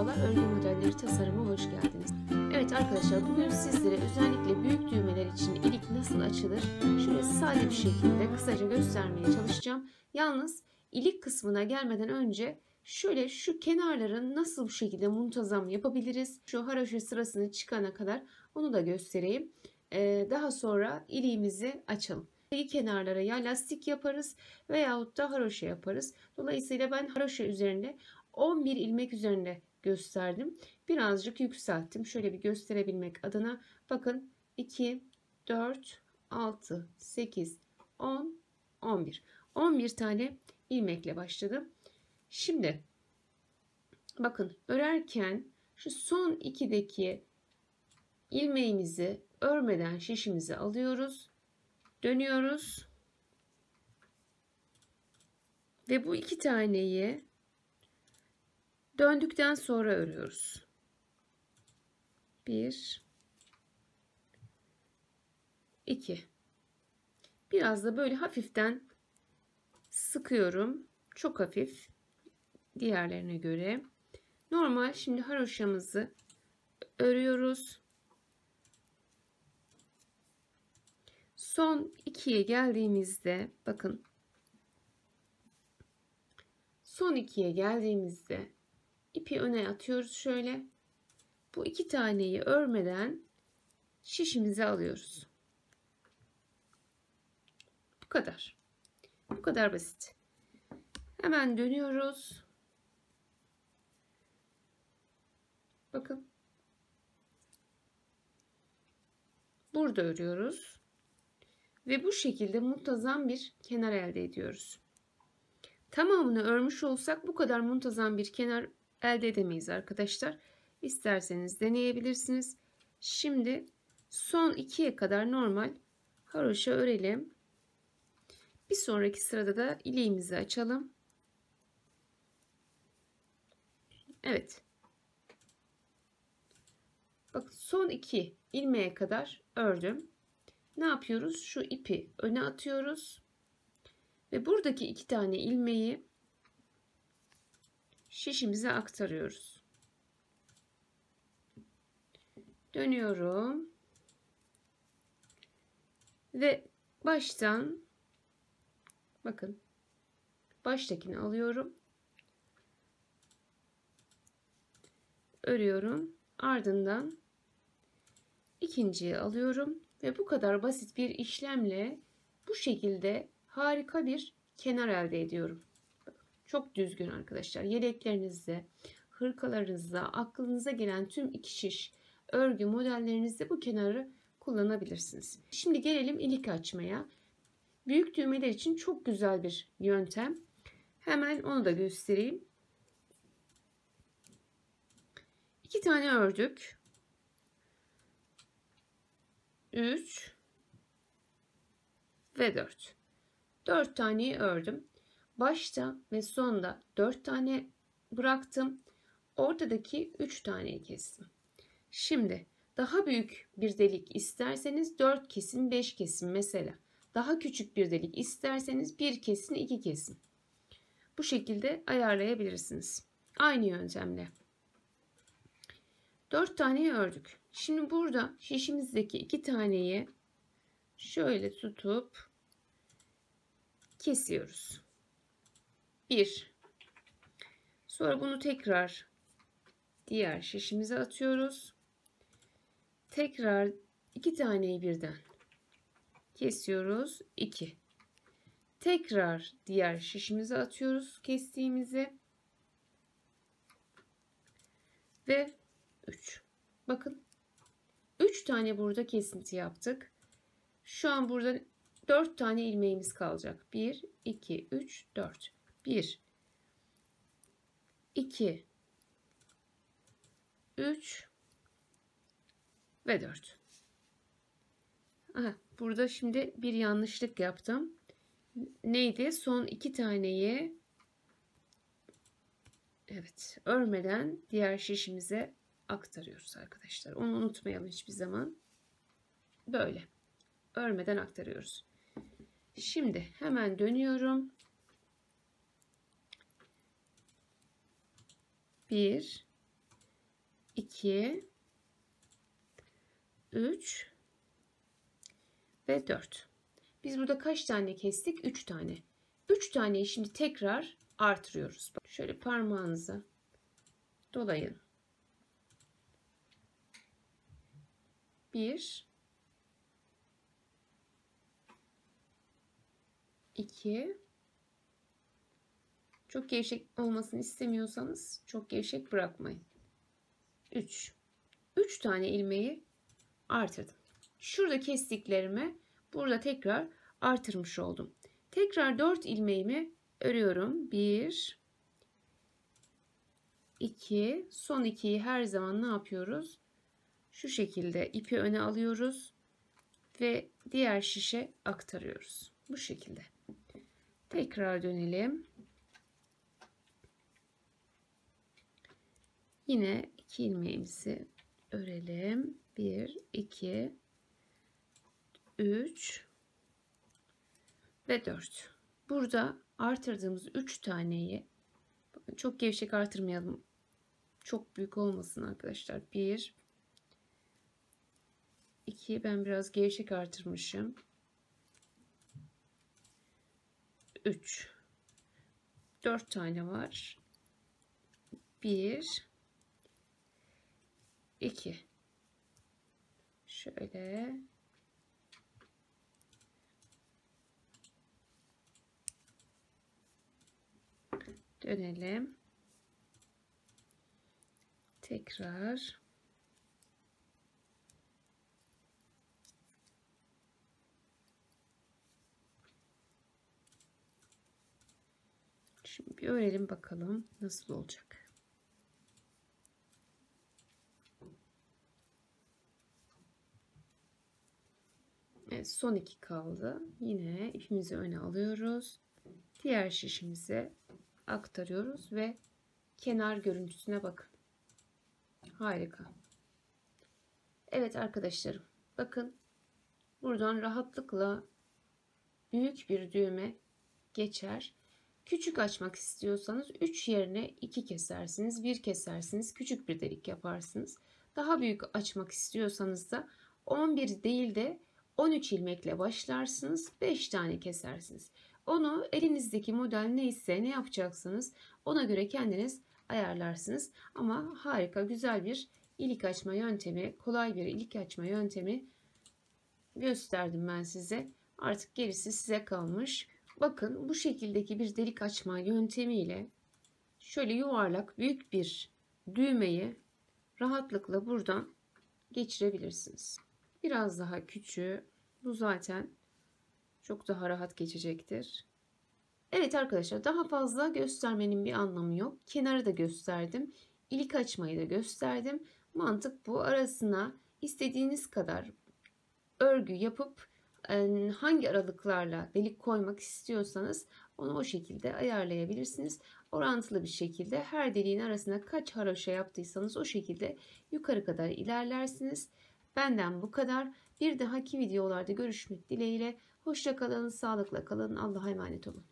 Merhabalar, örgü modelleri tasarıma hoş geldiniz. Evet arkadaşlar, bugün sizlere özellikle büyük düğmeler için ilik nasıl açılır şöyle sade bir şekilde kısaca göstermeye çalışacağım. Yalnız ilik kısmına gelmeden önce şöyle şu kenarların nasıl bu şekilde muntazam yapabiliriz, şu haroşa sırasını çıkana kadar onu da göstereyim. Daha sonra iliğimizi açalım. Kenarlara ya lastik yaparız veyahut da haroşa yaparız. Dolayısıyla ben haroşa üzerinde 11 ilmek üzerinde gösterdim. Birazcık yükselttim. Şöyle bir gösterebilmek adına. Bakın 2, 4, 6, 8, 10, 11. 11 tane ilmekle başladım. Şimdi bakın örerken şu son 2'deki ilmeğimizi örmeden şişimizi alıyoruz. Dönüyoruz. Ve bu 2 taneyi döndükten sonra örüyoruz. 1 2. Biraz da böyle hafiften sıkıyorum. Çok hafif diğerlerine göre. Normal şimdi haroşamızı örüyoruz. Son 2'ye geldiğimizde bakın. Son 2'ye geldiğimizde ipi öne atıyoruz şöyle. Bu 2 taneyi örmeden şişimizi alıyoruz. Bu kadar. Bu kadar basit. Hemen dönüyoruz. Bakın. Burada örüyoruz. Ve bu şekilde muntazam bir kenar elde ediyoruz. Tamamını örmüş olsak bu kadar muntazam bir kenar elde edemeyiz arkadaşlar. İsterseniz deneyebilirsiniz. Şimdi son 2'ye kadar normal haroşa örelim. Bir sonraki sırada da iliğimizi açalım. Evet. Bakın son 2 ilmeğe kadar ördüm. Ne yapıyoruz? Şu ipi öne atıyoruz. Ve buradaki 2 tane ilmeği şişimize aktarıyoruz. Dönüyorum. Ve baştan bakın baştakini alıyorum. Örüyorum. Ardından ikinciyi alıyorum ve bu kadar basit bir işlemle bu şekilde harika bir kenar elde ediyorum. Çok düzgün arkadaşlar. Yeleklerinizde, hırkalarınızda, aklınıza gelen tüm iki şiş örgü modellerinizde bu kenarı kullanabilirsiniz. Şimdi gelelim ilik açmaya. Büyük düğmeler için çok güzel bir yöntem. Hemen onu da göstereyim. 2 tane ördük. 3 ve 4. 4 taneyi ördüm. Başta ve sonda 4 tane bıraktım. Ortadaki 3 taneyi kestim. Şimdi daha büyük bir delik isterseniz 4 kesin, 5 kesin mesela. Daha küçük bir delik isterseniz 1 kesin, 2 kesin. Bu şekilde ayarlayabilirsiniz. Aynı yöntemle. 4 taneyi ördük. Şimdi burada şişimizdeki 2 taneyi şöyle tutup kesiyoruz. 1. Sonra bunu tekrar diğer şişimize atıyoruz. Tekrar 2 taneyi birden kesiyoruz. 2. Tekrar diğer şişimize atıyoruz kestiğimizi. Ve 3. Bakın 3 tane burada kesinti yaptık. Şu an burada 4 tane ilmeğimiz kalacak. 1, 2, 3, 4. 1, 2, 3 ve 4. Aha, burada şimdi bir yanlışlık yaptım. Neydi? Son 2 taneyi evet örmeden diğer şişimize aktarıyoruz arkadaşlar. Onu unutmayalım hiçbir zaman. Böyle örmeden aktarıyoruz. Şimdi hemen dönüyorum. 1 2, 3 ve 4. Biz burada kaç tane kestik? 3 tane. 3 taneyi şimdi tekrar artırıyoruz. Bak, şöyle parmağınıza dolayın. 1, 2, çok gevşek olmasını istemiyorsanız çok gevşek bırakmayın. 3. 3 tane ilmeği artırdım. Şurada kestiklerimi burada tekrar artırmış oldum. Tekrar 4 ilmeğimi örüyorum. 1, 2, son 2'yi her zaman ne yapıyoruz? Şu şekilde ipi öne alıyoruz ve diğer şişe aktarıyoruz. Bu şekilde. Tekrar dönelim. Yine 2 ilmeğimizi örelim. 1, 2, 3 ve 4. Burada artırdığımız 3 taneyi çok gevşek artırmayalım. Çok büyük olmasın arkadaşlar. 1, 2, ben biraz gevşek artırmışım. 3, 4 tane var. 1, 2. Şöyle. Dönelim. Tekrar. Şimdi bir örelim bakalım nasıl olacak. Evet, son 2 kaldı. Yine ipimizi öne alıyoruz. Diğer şişimize aktarıyoruz ve kenar görüntüsüne bakın. Harika. Evet arkadaşlarım, bakın buradan rahatlıkla büyük bir düğme geçer. Küçük açmak istiyorsanız 3 yerine 2 kesersiniz, 1 kesersiniz, küçük bir delik yaparsınız. Daha büyük açmak istiyorsanız da 11 değil de 13 ilmekle başlarsınız, 5 tane kesersiniz. Onu elinizdeki model neyse, ne yapacaksınız ona göre kendiniz ayarlarsınız. Ama harika, güzel bir ilik açma yöntemi, kolay bir ilik açma yöntemi gösterdim ben size. Artık gerisi size kalmış. Bakın, bu şekildeki bir delik açma yöntemiyle şöyle yuvarlak büyük bir düğmeyi rahatlıkla buradan geçirebilirsiniz. Biraz daha küçüğü, bu zaten çok daha rahat geçecektir. Evet arkadaşlar, daha fazla göstermenin bir anlamı yok. Kenarı da gösterdim. İlik açmayı da gösterdim. Mantık bu. Arasına istediğiniz kadar örgü yapıp hangi aralıklarla delik koymak istiyorsanız onu o şekilde ayarlayabilirsiniz. Orantılı bir şekilde her deliğin arasına kaç haroşa yaptıysanız o şekilde yukarı kadar ilerlersiniz. Benden bu kadar. Bir dahaki videolarda görüşmek dileğiyle. Hoşça kalın, sağlıkla kalın. Allah'a emanet olun.